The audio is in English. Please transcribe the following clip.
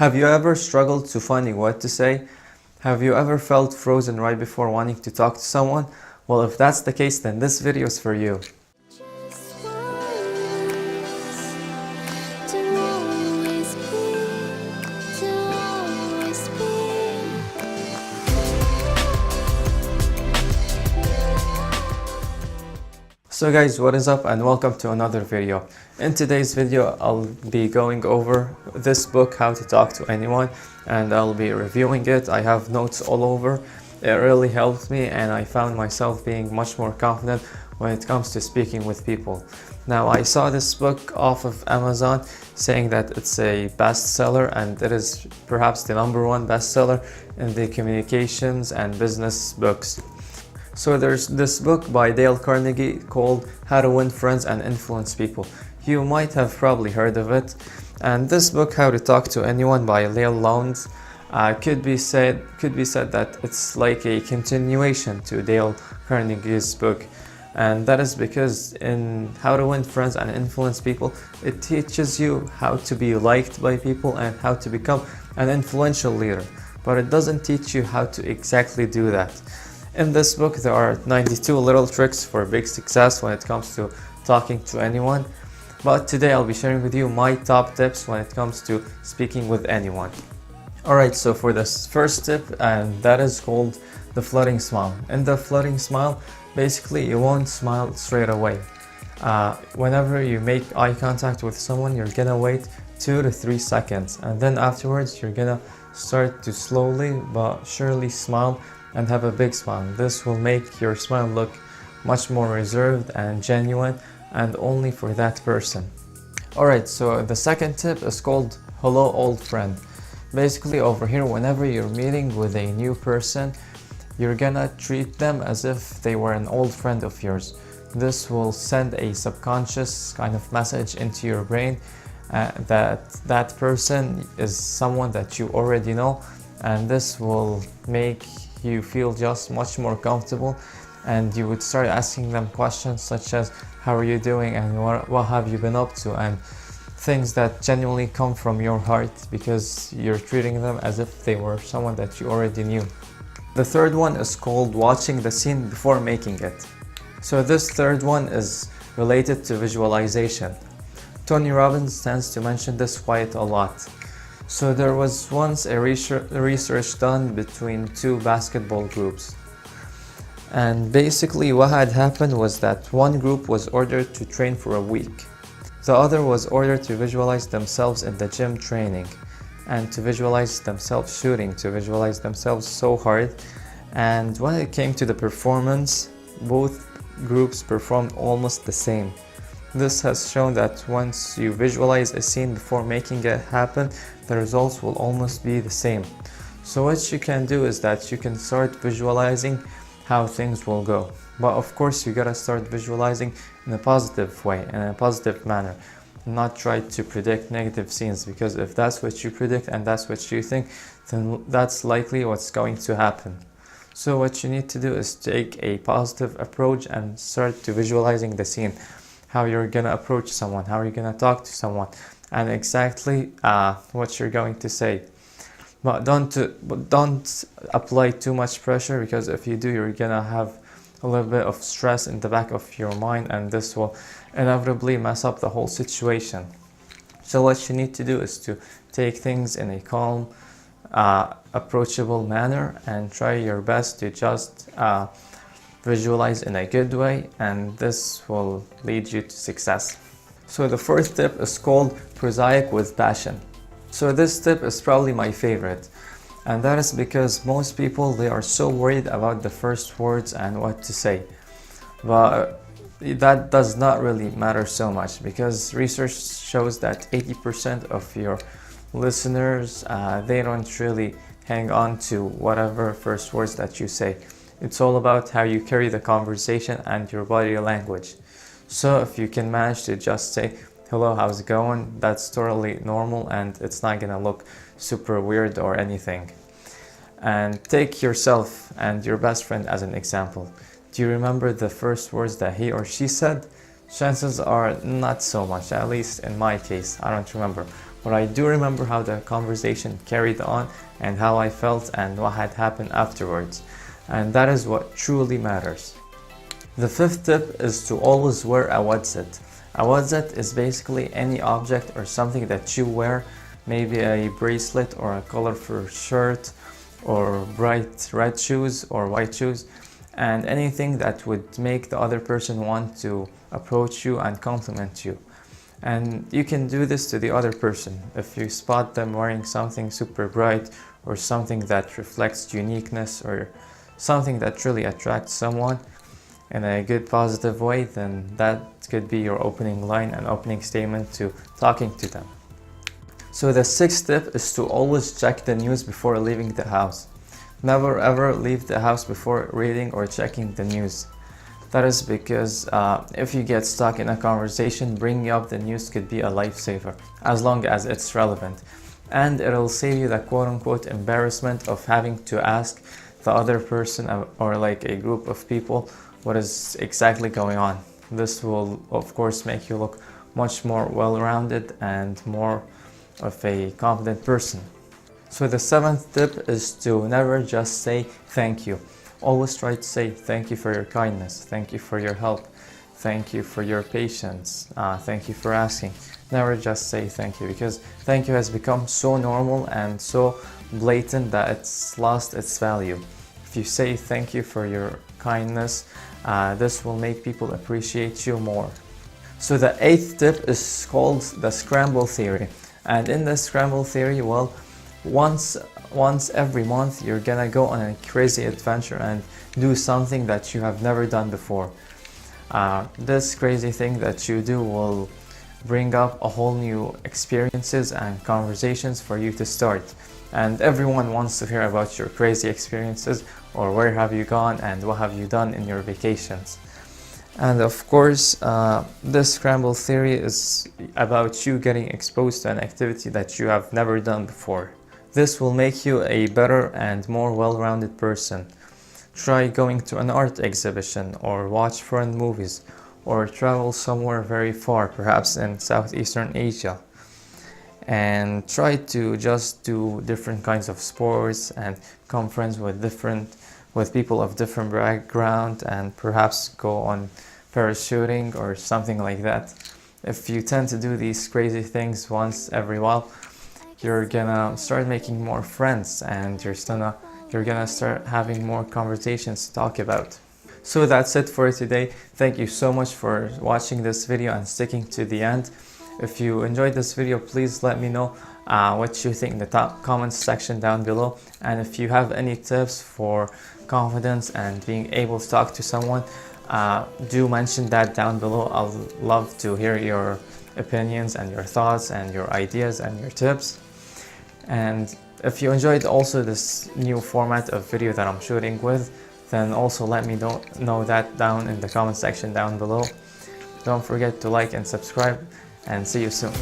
Have you ever struggled to finding what to say? Have you ever felt frozen right before wanting to talk to someone? Well, if that's the case, then this video is for you. So guys, what is up and welcome to another video. In today's video, I'll be going over this book, How to Talk to Anyone, and I'll be reviewing it. I have notes all over. It really helped me and I found myself being much more confident when it comes to speaking with people. Now, I saw this book off of Amazon saying that it's a bestseller, and it is perhaps the #1 bestseller in the communications and business books. So there's this book by Dale Carnegie called How to Win Friends and Influence People. You might have probably heard of it. And this book, How to Talk to Anyone by Leil Lowndes, could be said that it's like a continuation to Dale Carnegie's book. And that is because in How to Win Friends and Influence People, it teaches you how to be liked by people and how to become an influential leader. But it doesn't teach you how to exactly do that. In this book, there are 92 little tricks for big success when it comes to talking to anyone. But today I'll be sharing with you my top tips when it comes to speaking with anyone. Alright, so for this first tip, and that is called the floating smile. In the floating smile, basically you won't smile straight away. Whenever you make eye contact with someone, you're gonna wait 2 to 3 seconds, and then afterwards you're gonna start to slowly but surely smile and have a big smile. This will make your smile look much more reserved and genuine and only for that person. Alright, so the second tip is called Hello Old Friend. Basically over here, whenever you're meeting with a new person, you're gonna treat them as if they were an old friend of yours. This will send a subconscious kind of message into your brain that person is someone that you already know, and this will make you feel just much more comfortable, and you would start asking them questions such as how are you doing and what have you been up to, and things that genuinely come from your heart because you're treating them as if they were someone that you already knew. The third one is called watching the scene before making it. So this third one is related to visualization. Tony Robbins tends to mention this quite a lot. So there was once a research done between 2 basketball groups. And basically what had happened was that one group was ordered to train for a week. The other was ordered to visualize themselves in the gym training and to visualize themselves shooting, to visualize themselves so hard. And when it came to the performance, both groups performed almost the same. This has shown that once you visualize a scene before making it happen, the results will almost be the same. So what you can do is that you can start visualizing how things will go. But of course, you gotta start visualizing in a positive way, in a positive manner. Not try to predict negative scenes, because if that's what you predict and that's what you think, then that's likely what's going to happen. So what you need to do is take a positive approach and start to visualizing the scene. How you're gonna approach someone, how you're gonna talk to someone, and exactly what you're going to say. But don't apply too much pressure, because if you do, you're gonna have a little bit of stress in the back of your mind, and this will inevitably mess up the whole situation. So what you need to do is to take things in a calm, approachable manner and try your best to just visualize in a good way, and this will lead you to success. So the fourth tip is called Prosaic with Passion. So this tip is probably my favorite, and that is because most people, they are so worried about the first words and what to say. But that does not really matter so much, because research shows that 80% of your listeners, they don't really hang on to whatever first words that you say. It's all about how you carry the conversation and your body language. So if you can manage to just say, hello, how's it going? That's totally normal, and it's not gonna look super weird or anything. And take yourself and your best friend as an example. Do you remember the first words that he or she said? Chances are not so much, at least in my case, I don't remember. but I do remember how the conversation carried on and how I felt and what had happened afterwards. And that is what truly matters. The fifth tip is to always wear a Whatzit. A Whatzit is basically any object or something that you wear, maybe a bracelet or a colorful shirt or bright red shoes or white shoes, and anything that would make the other person want to approach you and compliment you. And you can do this to the other person. If you spot them wearing something super bright or something that reflects uniqueness or something that really attracts someone in a good positive way, then that could be your opening line and opening statement to talking to them. So the sixth tip is to always check the news before leaving the house. Never ever leave the house before reading or checking the news. That is because if you get stuck in a conversation, bringing up the news could be a lifesaver, as long as it's relevant. And it'll save you the quote-unquote embarrassment of having to ask the other person or like a group of people what is exactly going on. This will of course make you look much more well-rounded and more of a confident person. So the seventh tip is to never just say thank you. Always try to say thank you for your kindness, thank you for your help, thank you for your patience, thank you for asking. Never just say thank you, because thank you has become so normal and so blatant that it's lost its value. If you say thank you for your kindness, this will make people appreciate you more. So the eighth tip is called the Scramble Theory. And in the Scramble Theory, well, once every month you're gonna go on a crazy adventure and do something that you have never done before. This crazy thing that you do will bring up a whole new experiences and conversations for you to start. And everyone wants to hear about your crazy experiences, or where have you gone and what have you done in your vacations. And of course, this Scramble Theory is about you getting exposed to an activity that you have never done before. This will make you a better and more well-rounded person. Try going to an art exhibition, or watch foreign movies, or travel somewhere very far, perhaps in Southeastern Asia. And try to just do different kinds of sports and become friends with people of different background, and perhaps go on parachuting or something like that. If you tend to do these crazy things once every while, you're gonna start making more friends, and you're gonna start having more conversations to talk about. So that's it for today. Thank you so much for watching this video and sticking to the end. If you enjoyed this video, please let me know what you think in the top comments section down below. And if you have any tips for confidence and being able to talk to someone, do mention that down below. I'll love to hear your opinions and your thoughts and your ideas and your tips. And if you enjoyed also this new format of video that I'm shooting with, then also let me know that down in the comment section down below. Don't forget to like and subscribe, and see you soon.